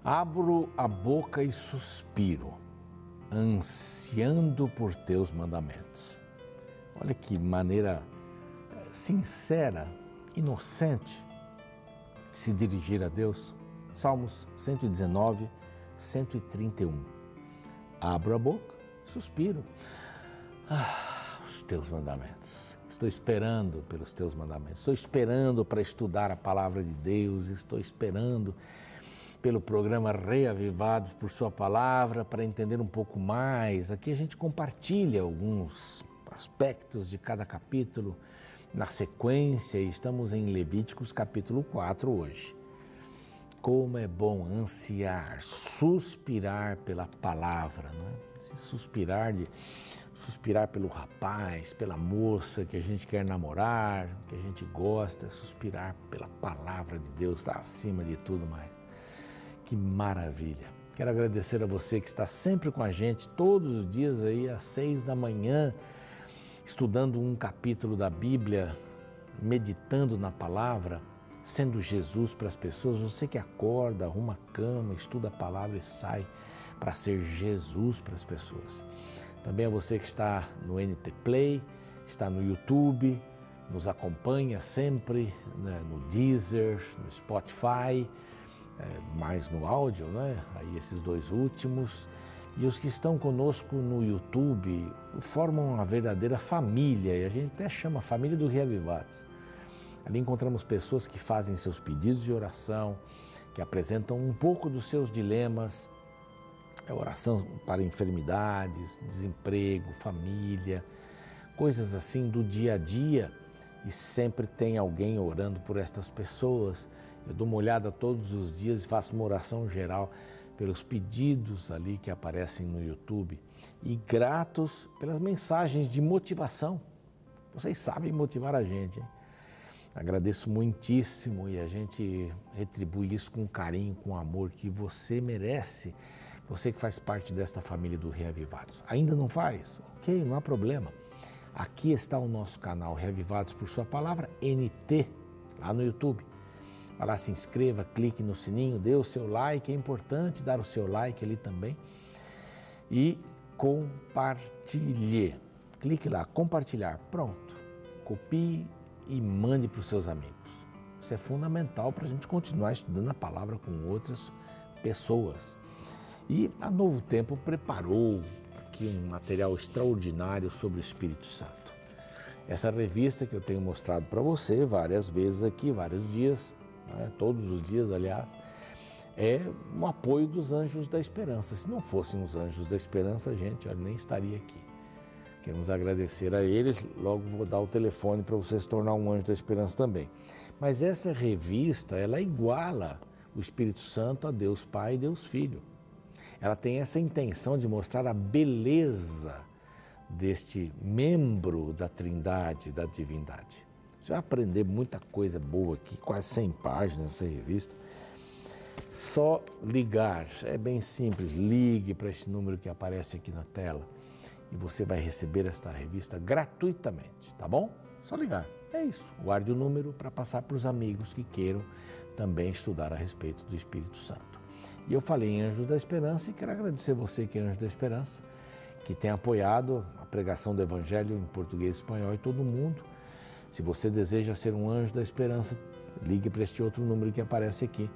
Abro a boca e suspiro, ansiando por teus mandamentos. Olha que maneira sincera, inocente de se dirigir a Deus. Salmos 119, 131. Abro a boca, suspiro. Os teus mandamentos. Estou esperando pelos teus mandamentos. Estou esperando para estudar a palavra de Deus. Estou esperando pelo programa Reavivados por sua palavra, para entender um pouco mais. Aqui a gente compartilha alguns aspectos de cada capítulo na sequência, e estamos em Levíticos capítulo 4 hoje. Como é bom ansiar, suspirar pela palavra, não é? Se suspirar pelo rapaz, pela moça que a gente quer namorar, que a gente gosta, suspirar pela palavra de Deus, está acima de tudo mais. Que maravilha! Quero agradecer a você que está sempre com a gente, todos os dias aí às 6 da manhã, estudando um capítulo da Bíblia, meditando na palavra, sendo Jesus para as pessoas. Você que acorda, arruma a cama, estuda a palavra e sai para ser Jesus para as pessoas. Também a você que está no NT Play, está no YouTube, nos acompanha sempre, né, no Deezer, no Spotify, mais no áudio, né? Aí esses dois últimos. E os que estão conosco no YouTube formam uma verdadeira família, e a gente até chama Família do Reavivados. Ali encontramos pessoas que fazem seus pedidos de oração, que apresentam um pouco dos seus dilemas, oração para enfermidades, desemprego, família, coisas assim do dia a dia, e sempre tem alguém orando por estas pessoas. Eu dou uma olhada todos os dias e faço uma oração geral pelos pedidos ali que aparecem no YouTube, e gratos pelas mensagens de motivação. Vocês sabem motivar a gente, hein? Agradeço muitíssimo, e a gente retribui isso com carinho, com amor que você merece. Você que faz parte desta família do Reavivados. Ainda não faz? Ok, não há problema. Aqui está o nosso canal Reavivados por sua palavra, NT, lá no YouTube. Vai lá, se inscreva, clique no sininho, dê o seu like, é importante dar o seu like ali também. E compartilhe. Clique lá, compartilhar, pronto. Copie e mande para os seus amigos. Isso é fundamental para a gente continuar estudando a palavra com outras pessoas. E a Novo Tempo preparou aqui um material extraordinário sobre o Espírito Santo. Essa revista que eu tenho mostrado para você várias vezes aqui, vários dias, né, todos os dias, aliás, é um apoio dos Anjos da Esperança. Se não fossem os Anjos da Esperança, a gente nem estaria aqui. Queremos agradecer a eles, logo vou dar o telefone para você se tornar um Anjo da Esperança também. Mas essa revista, ela iguala o Espírito Santo a Deus Pai e Deus Filho. Ela tem essa intenção de mostrar a beleza deste membro da Trindade, da divindade. Você vai aprender muita coisa boa aqui, quase 100 páginas nessa revista. Só ligar, é bem simples, ligue para esse número que aparece aqui na tela e você vai receber esta revista gratuitamente, tá bom? Só ligar, é isso. Guarde o número para passar para os amigos que queiram também estudar a respeito do Espírito Santo. E eu falei em Anjos da Esperança e quero agradecer você que é Anjo da Esperança, que tem apoiado a pregação do Evangelho em português e espanhol em todo o mundo. Se você deseja ser um Anjo da Esperança, ligue para este outro número que aparece aqui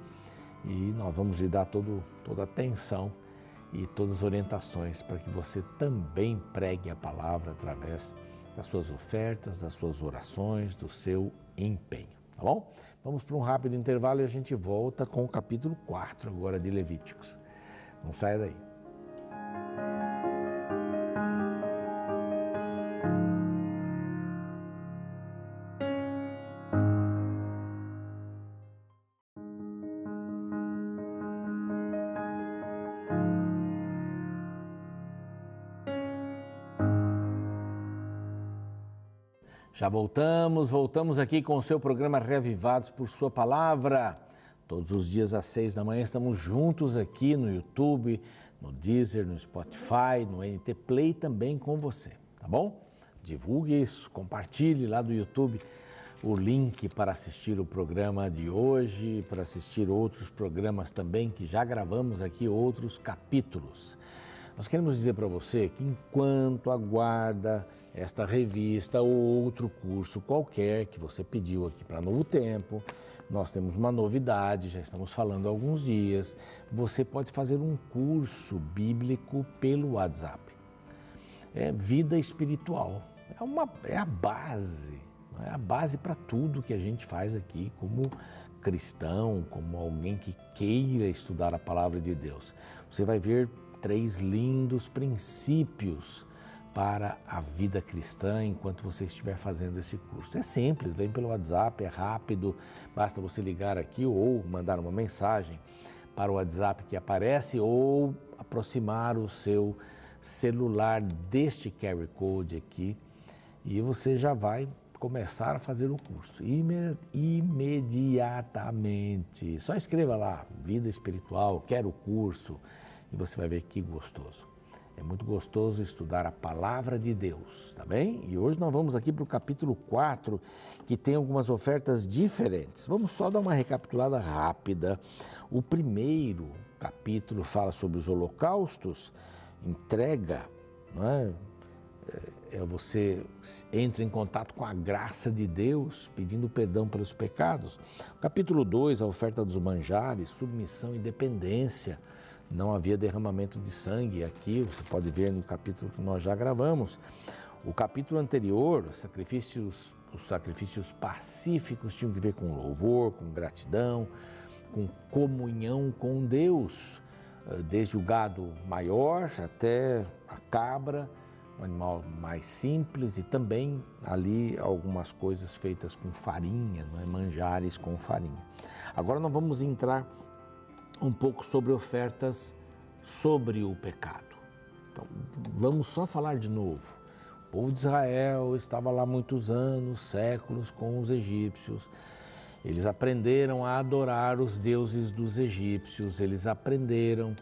e nós vamos lhe dar toda a atenção e todas as orientações para que você também pregue a palavra através das suas ofertas, das suas orações, do seu empenho, tá bom? Vamos para um rápido intervalo e a gente volta com o capítulo 4 agora de Levíticos. Não saia daí. Já voltamos aqui com o seu programa Reavivados por sua palavra. Todos os dias às 6 da manhã estamos juntos aqui no YouTube, no Deezer, no Spotify, no NT Play também com você, tá bom? Divulgue isso, compartilhe lá do YouTube o link para assistir o programa de hoje, para assistir outros programas também que já gravamos aqui, outros capítulos. Nós queremos dizer para você que enquanto aguarda esta revista ou outro curso qualquer que você pediu aqui para Novo Tempo, nós temos uma novidade, já estamos falando há alguns dias, você pode fazer um curso bíblico pelo WhatsApp. É vida espiritual, é a base. É a base para tudo que a gente faz aqui como cristão, como alguém que queira estudar a palavra de Deus. Você vai ver 3 lindos princípios para a vida cristã enquanto você estiver fazendo esse curso. É simples, vem pelo WhatsApp, é rápido, basta você ligar aqui ou mandar uma mensagem para o WhatsApp que aparece ou aproximar o seu celular deste QR Code aqui e você já vai começar a fazer o curso imediatamente. Só escreva lá, vida espiritual, quero o curso, e você vai ver que gostoso. É muito gostoso estudar a palavra de Deus, tá bem? E hoje nós vamos aqui para o capítulo 4, que tem algumas ofertas diferentes. Vamos só dar uma recapitulada rápida. O primeiro capítulo fala sobre os holocaustos, entrega, não é? Você entra em contato com a graça de Deus, pedindo perdão pelos pecados. Capítulo 2, a oferta dos manjares, submissão e dependência. Não havia derramamento de sangue aqui, você pode ver no capítulo que nós já gravamos. O capítulo anterior, os sacrifícios pacíficos tinham que ver com louvor, com gratidão, com comunhão com Deus, desde o gado maior até a cabra, um animal mais simples, e também ali algumas coisas feitas com farinha, não é? Manjares com farinha. Agora nós vamos entrar um pouco sobre ofertas sobre o pecado. Então, vamos só falar de novo. O povo de Israel estava lá muitos anos, séculos com os egípcios. Eles aprenderam a adorar os deuses dos egípcios, eles aprenderam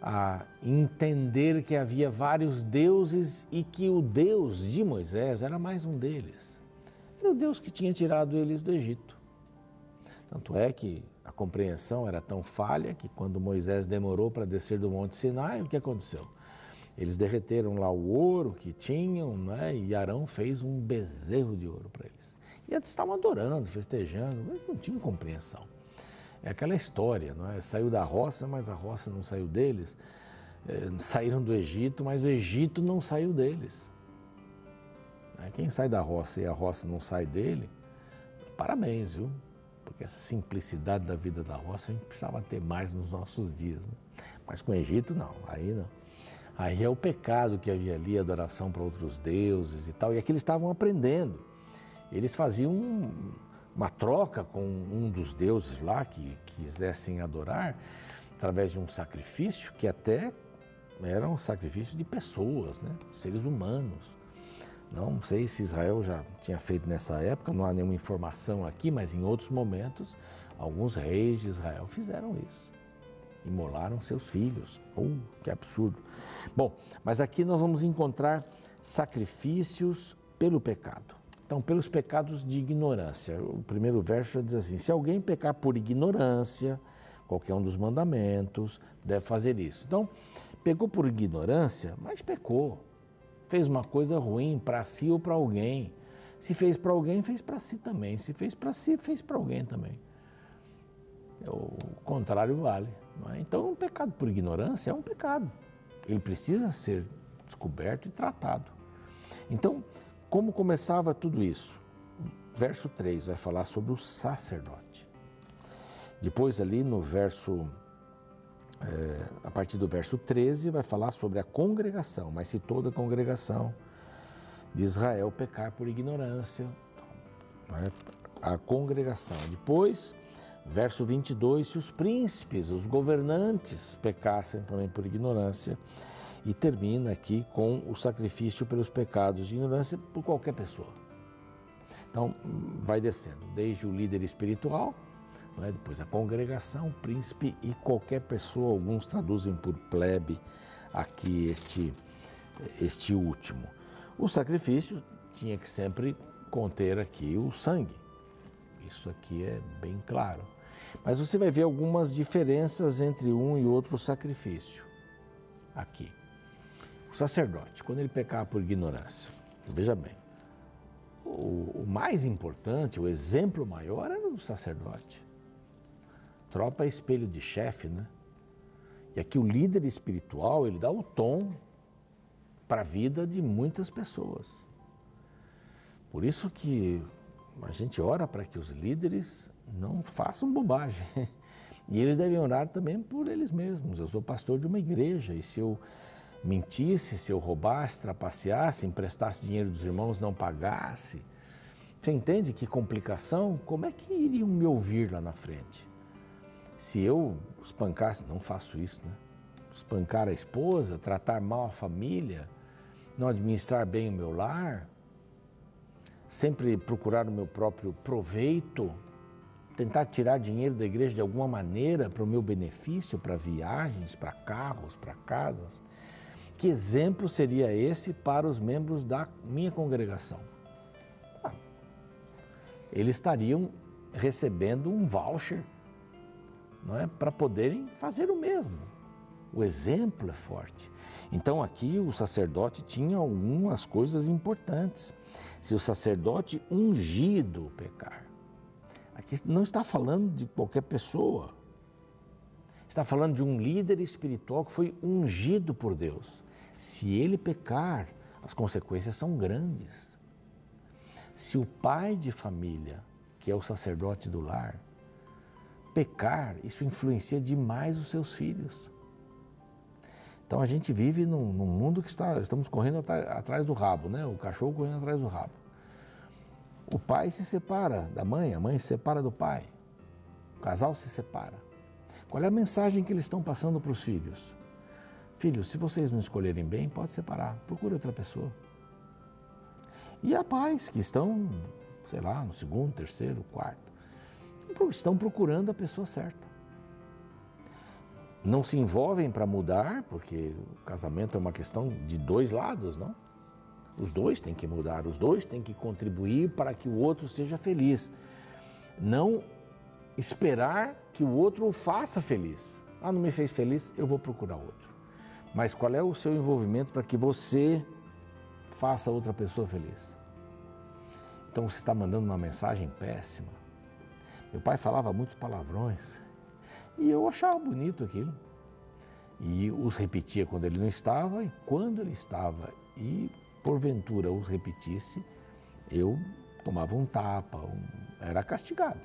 a entender que havia vários deuses e que o Deus de Moisés era mais um deles. Era o Deus que tinha tirado eles do Egito. Tanto é que a compreensão era tão falha que quando Moisés demorou para descer do Monte Sinai, o que aconteceu? Eles derreteram lá o ouro que tinham, né? E Arão fez um bezerro de ouro para eles. E eles estavam adorando, festejando, mas não tinham compreensão. É aquela história, não é? Saiu da roça, mas a roça não saiu deles. Saíram do Egito, mas o Egito não saiu deles. Quem sai da roça e a roça não sai dele, parabéns, viu? Porque essa simplicidade da vida da roça a gente precisava ter mais nos nossos dias, né? Mas com o Egito não, aí não. Aí é o pecado que havia ali, adoração para outros deuses e tal. E aqui eles estavam aprendendo. Eles faziam uma troca com um dos deuses lá que quisessem adorar através de um sacrifício que até era um sacrifício de pessoas, né? Seres humanos. Não sei se Israel já tinha feito nessa época, não há nenhuma informação aqui, mas em outros momentos, alguns reis de Israel fizeram isso. Imolaram seus filhos. Que absurdo. Bom, mas aqui nós vamos encontrar sacrifícios pelo pecado. Então, pelos pecados de ignorância. O primeiro verso já diz assim, se alguém pecar por ignorância, qualquer um dos mandamentos, deve fazer isso. Então, pecou por ignorância, mas pecou. Fez uma coisa ruim para si ou para alguém. Se fez para alguém, fez para si também. Se fez para si, fez para alguém também. O contrário vale. Não é? Então, um pecado por ignorância é um pecado. Ele precisa ser descoberto e tratado. Então, como começava tudo isso? Verso 3 vai falar sobre o sacerdote. Depois ali no verso, a partir do verso 13, vai falar sobre a congregação. Mas se toda a congregação de Israel pecar por ignorância, a congregação. Depois, verso 22, se os príncipes, os governantes pecassem também por ignorância. E termina aqui com o sacrifício pelos pecados de ignorância por qualquer pessoa. Então, vai descendo, desde o líder espiritual, né, depois a congregação, o príncipe e qualquer pessoa, alguns traduzem por plebe aqui este último. O sacrifício tinha que sempre conter aqui o sangue. Isso aqui é bem claro. Mas você vai ver algumas diferenças entre um e outro sacrifício. Aqui. O sacerdote, quando ele pecava por ignorância, veja bem, o mais importante, o exemplo maior era o sacerdote. Tropa é espelho de chefe, né? E aqui o líder espiritual, ele dá o tom para a vida de muitas pessoas. Por isso que a gente ora para que os líderes não façam bobagem. E eles devem orar também por eles mesmos. Eu sou pastor de uma igreja e se eu mentisse, se eu roubasse, trapaceasse, emprestasse dinheiro dos irmãos, não pagasse, você entende que complicação? Como é que iriam me ouvir lá na frente? Se eu espancasse, não faço isso, né? Espancar a esposa, tratar mal a família, não administrar bem o meu lar, sempre procurar o meu próprio proveito, tentar tirar dinheiro da igreja de alguma maneira para o meu benefício, para viagens, para carros, para casas. Que exemplo seria esse para os membros da minha congregação? Eles estariam recebendo um voucher, não é, para poderem fazer o mesmo. O exemplo é forte. Então aqui o sacerdote tinha algumas coisas importantes. Se o sacerdote ungido pecar, aqui não está falando de qualquer pessoa, está falando de um líder espiritual que foi ungido por Deus. Se ele pecar, as consequências são grandes. Se o pai de família, que é o sacerdote do lar, pecar, isso influencia demais os seus filhos. Então a gente vive num mundo que estamos correndo atrás do rabo, né? O cachorro correndo atrás do rabo. O pai se separa da mãe, a mãe se separa do pai, o casal se separa. Qual é a mensagem que eles estão passando para os filhos? Filhos, se vocês não escolherem bem, pode separar, procure outra pessoa. E há pais que estão, sei lá, no segundo, terceiro, quarto, estão procurando a pessoa certa. Não se envolvem para mudar, porque o casamento é uma questão de dois lados, não? Os dois têm que mudar, os dois têm que contribuir para que o outro seja feliz. Não esperar que o outro o faça feliz. Ah, não me fez feliz, eu vou procurar outro. Mas qual é o seu envolvimento para que você faça outra pessoa feliz? Então você está mandando uma mensagem péssima. Meu pai falava muitos palavrões e eu achava bonito aquilo. E os repetia quando ele não estava e quando ele estava e porventura os repetisse, eu tomava um tapa, era castigado.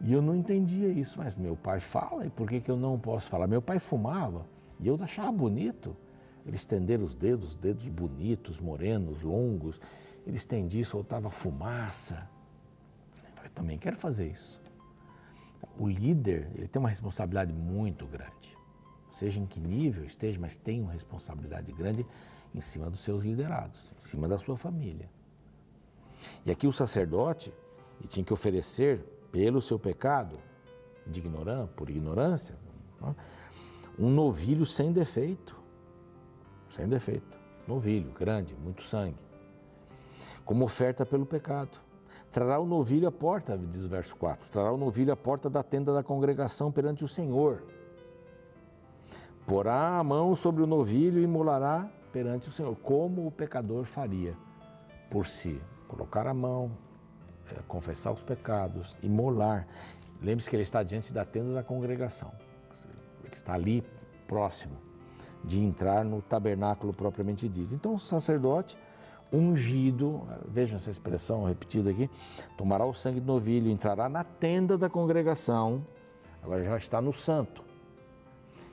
E eu não entendia isso, mas meu pai fala e por que eu não posso falar? Meu pai fumava e eu achava bonito ele estender os dedos bonitos, morenos, longos, ele estendia e soltava fumaça. Eu também quero fazer isso. O líder, ele tem uma responsabilidade muito grande. Seja em que nível esteja, mas tem uma responsabilidade grande em cima dos seus liderados, em cima da sua família. E aqui o sacerdote ele tinha que oferecer, pelo seu pecado, por ignorância, um novilho sem defeito. Sem defeito. Novilho, grande, muito sangue. Como oferta pelo pecado. Trará o novilho à porta, diz o verso 4, trará o novilho à porta da tenda da congregação perante o Senhor. Porá a mão sobre o novilho e imolará perante o Senhor, como o pecador faria por si. Colocar a mão, confessar os pecados, imolar. Lembre-se que ele está diante da tenda da congregação. Ele está ali próximo de entrar no tabernáculo propriamente dito. Então o sacerdote ungido, vejam essa expressão repetida aqui, tomará o sangue do novilho, entrará na tenda da congregação, agora já está no santo.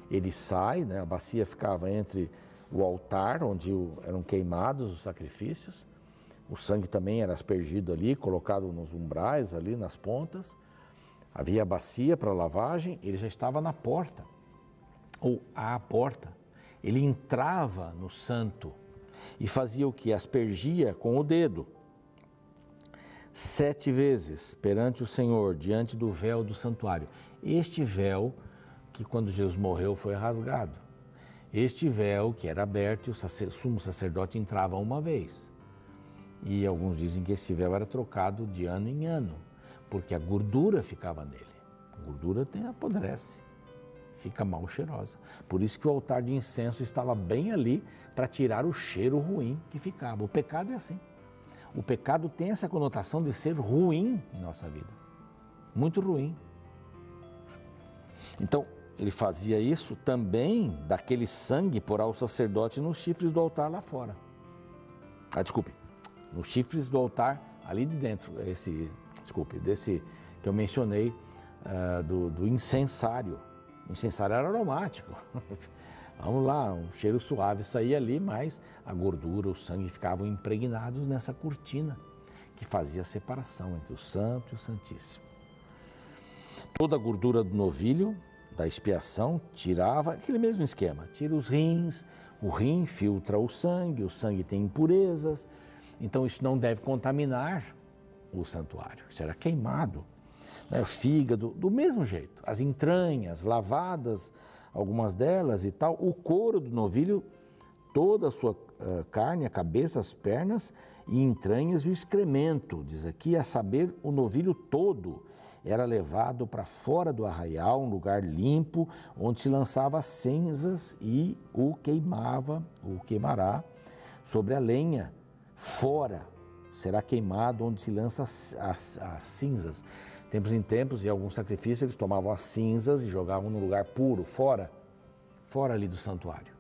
Ele sai, né, a bacia ficava entre o altar, onde eram queimados os sacrifícios, o sangue também era aspergido ali, colocado nos umbrais, ali nas pontas, havia a bacia para lavagem, ele já estava na porta, ou à porta, ele entrava no santo e fazia o que? Aspergia com o dedo, 7 vezes perante o Senhor, diante do véu do santuário. Este véu que quando Jesus morreu foi rasgado. Este véu que era aberto e o sumo sacerdote entrava uma vez. E alguns dizem que esse véu era trocado de ano em ano, porque a gordura ficava nele. A gordura apodrece, fica mal cheirosa. Por isso que o altar de incenso estava bem ali para tirar o cheiro ruim que ficava. O pecado é assim. O pecado tem essa conotação de ser ruim em nossa vida. Muito ruim. Então, ele fazia isso também, daquele sangue porá o sacerdote nos chifres do altar lá fora. Nos chifres do altar ali de dentro, desse que eu mencionei, do incensário. O incensário era aromático. Vamos lá, um cheiro suave saía ali, mas a gordura, o sangue ficavam impregnados nessa cortina que fazia a separação entre o santo e o santíssimo. Toda a gordura do novilho, da expiação, tirava aquele mesmo esquema, tira os rins, o rim filtra o sangue tem impurezas, então isso não deve contaminar o santuário, isso era queimado. O fígado, do mesmo jeito, as entranhas lavadas, algumas delas e tal, o couro do novilho, toda a sua carne, a cabeça, as pernas e entranhas e o excremento, diz aqui, a saber, o novilho todo era levado para fora do arraial, um lugar limpo, onde se lançava as cinzas e o queimará sobre a lenha, fora, será queimado onde se lança as cinzas. Tempos em tempos, em alguns sacrifícios, eles tomavam as cinzas e jogavam no lugar puro, fora ali do santuário.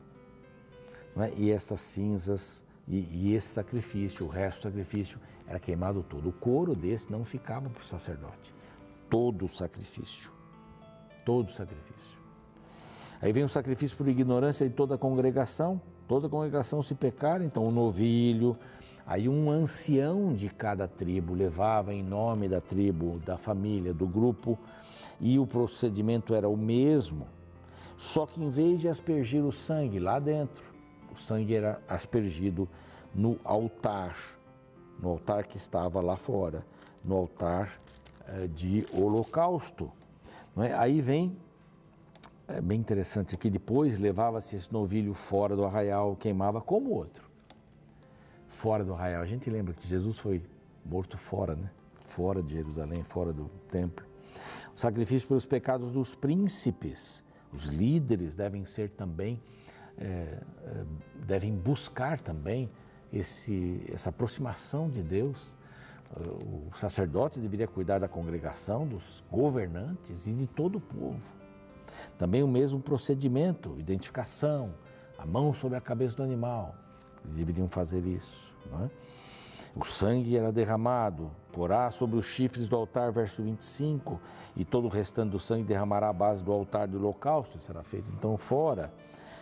Não é? E essas cinzas e esse sacrifício, o resto do sacrifício, era queimado todo. O couro desse não ficava para o sacerdote. Todo o sacrifício. Aí vem o sacrifício por ignorância de toda a congregação se pecar, então o novilho. Aí um ancião de cada tribo levava em nome da tribo, da família, do grupo, e o procedimento era o mesmo, só que em vez de aspergir o sangue lá dentro, o sangue era aspergido no altar que estava lá fora, no altar de holocausto. Não é? Aí vem, é bem interessante aqui, depois levava-se esse novilho fora do arraial, queimava como o outro. Fora do arraial. A gente lembra que Jesus foi morto fora, né? Fora de Jerusalém, fora do templo. O sacrifício pelos pecados dos príncipes. Os líderes devem ser também, devem buscar também essa aproximação de Deus. O sacerdote deveria cuidar da congregação, dos governantes e de todo o povo. Também o mesmo procedimento, identificação, a mão sobre a cabeça do animal. Eles deveriam fazer isso. Não é? O sangue era derramado, porá sobre os chifres do altar, verso 25, e todo o restante do sangue derramará à base do altar do holocausto, será feito então fora.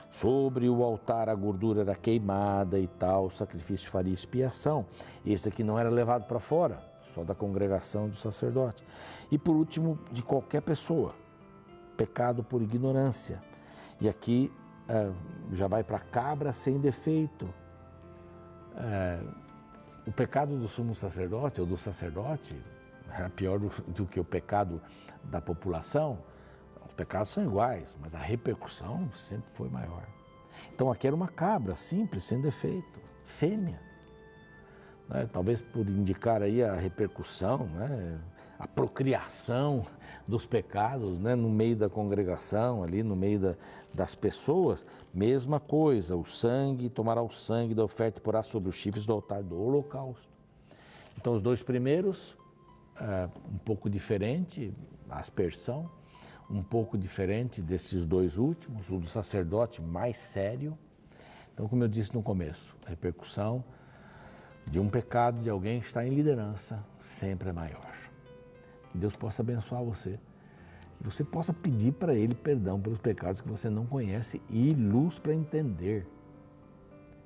Sobre o altar a gordura era queimada e tal, o sacrifício faria expiação. Esse aqui não era levado para fora, só da congregação do sacerdote. E por último, de qualquer pessoa, pecado por ignorância. E aqui já vai para a cabra sem defeito. O pecado do sumo sacerdote ou do sacerdote era pior do que o pecado da população. Os pecados são iguais, mas a repercussão sempre foi maior. Então aqui era uma cabra simples, sem defeito, fêmea. Né? Talvez por indicar aí a repercussão, né? A procriação dos pecados, né? No meio da congregação, ali no meio das pessoas, mesma coisa, o sangue, tomará o sangue da oferta e porá sobre os chifres do altar do holocausto. Então os dois primeiros, um pouco diferente, a aspersão, um pouco diferente desses dois últimos, o do sacerdote mais sério. Então, como eu disse no começo, a repercussão de um pecado de alguém que está em liderança sempre é maior. Que Deus possa abençoar você, que você possa pedir para Ele perdão pelos pecados que você não conhece e luz para entender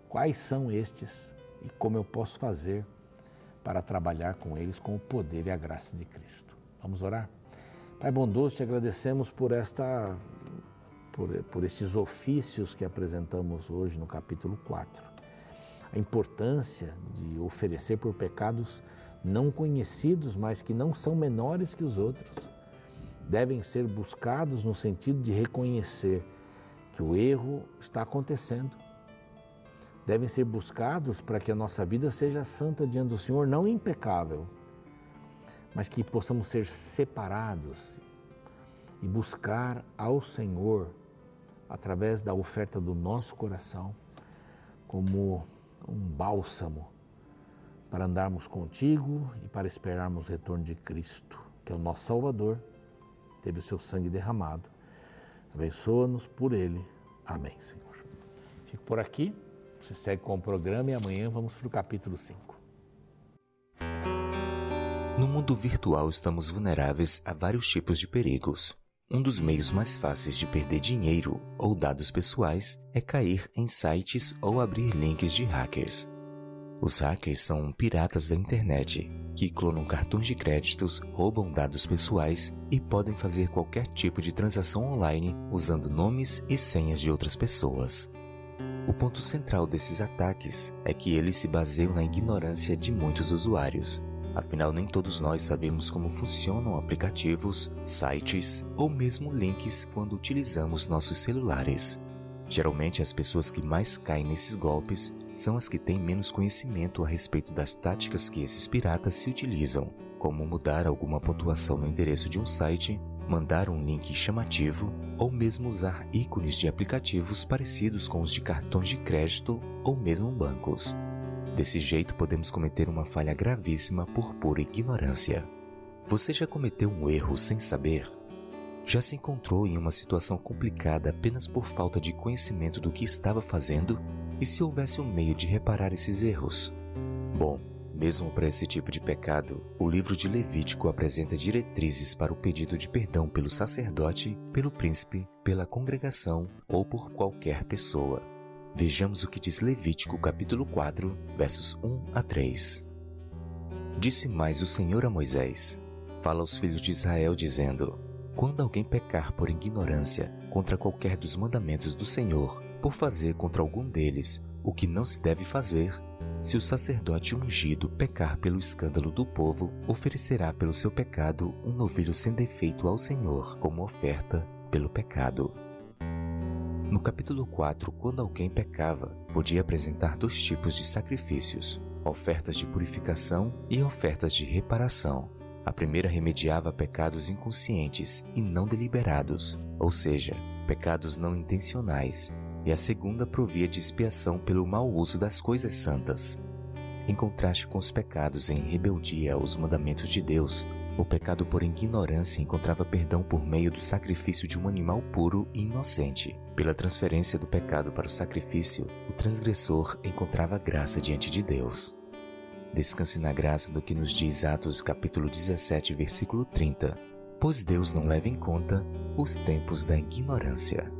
quais são estes e como eu posso fazer para trabalhar com eles com o poder e a graça de Cristo. Vamos orar? Pai bondoso, te agradecemos por estes ofícios que apresentamos hoje no capítulo 4. A importância de oferecer por pecados não conhecidos, mas que não são menores que os outros. Devem ser buscados no sentido de reconhecer que o erro está acontecendo. devem ser buscados para que a nossa vida seja santa diante do Senhor, não impecável, mas que possamos ser separados e buscar ao Senhor através da oferta do nosso coração como um bálsamo para andarmos contigo e para esperarmos o retorno de Cristo, que é o nosso Salvador, teve o seu sangue derramado. Abençoa-nos por Ele. Amém, Senhor. Fico por aqui, você segue com o programa e amanhã vamos para o capítulo 5. No mundo virtual estamos vulneráveis a vários tipos de perigos. Um dos meios mais fáceis de perder dinheiro ou dados pessoais é cair em sites ou abrir links de hackers. Os hackers são piratas da internet, que clonam cartões de créditos, roubam dados pessoais e podem fazer qualquer tipo de transação online usando nomes e senhas de outras pessoas. O ponto central desses ataques é que eles se baseiam na ignorância de muitos usuários. Afinal, nem todos nós sabemos como funcionam aplicativos, sites ou mesmo links quando utilizamos nossos celulares. Geralmente, as pessoas que mais caem nesses golpes são as que têm menos conhecimento a respeito das táticas que esses piratas se utilizam, como mudar alguma pontuação no endereço de um site, mandar um link chamativo ou mesmo usar ícones de aplicativos parecidos com os de cartões de crédito ou mesmo bancos. Desse jeito, podemos cometer uma falha gravíssima por pura ignorância. Você já cometeu um erro sem saber? Já se encontrou em uma situação complicada apenas por falta de conhecimento do que estava fazendo? E se houvesse um meio de reparar esses erros? Bom, mesmo para esse tipo de pecado, o livro de Levítico apresenta diretrizes para o pedido de perdão pelo sacerdote, pelo príncipe, pela congregação ou por qualquer pessoa. Vejamos o que diz Levítico capítulo 4, versos 1 a 3. Disse mais o Senhor a Moisés: fala aos filhos de Israel dizendo: quando alguém pecar por ignorância contra qualquer dos mandamentos do Senhor, por fazer contra algum deles o que não se deve fazer, se o sacerdote ungido pecar pelo escândalo do povo, oferecerá pelo seu pecado um novilho sem defeito ao Senhor, como oferta pelo pecado. No capítulo 4, quando alguém pecava, podia apresentar 2 tipos de sacrifícios: ofertas de purificação e ofertas de reparação. A primeira remediava pecados inconscientes e não deliberados, ou seja, pecados não intencionais, e a segunda provia de expiação pelo mau uso das coisas santas. Em contraste com os pecados em rebeldia aos mandamentos de Deus, o pecado por ignorância encontrava perdão por meio do sacrifício de um animal puro e inocente. Pela transferência do pecado para o sacrifício, o transgressor encontrava graça diante de Deus. Descanse na graça do que nos diz Atos capítulo 17, versículo 30. Pois Deus não leva em conta os tempos da ignorância.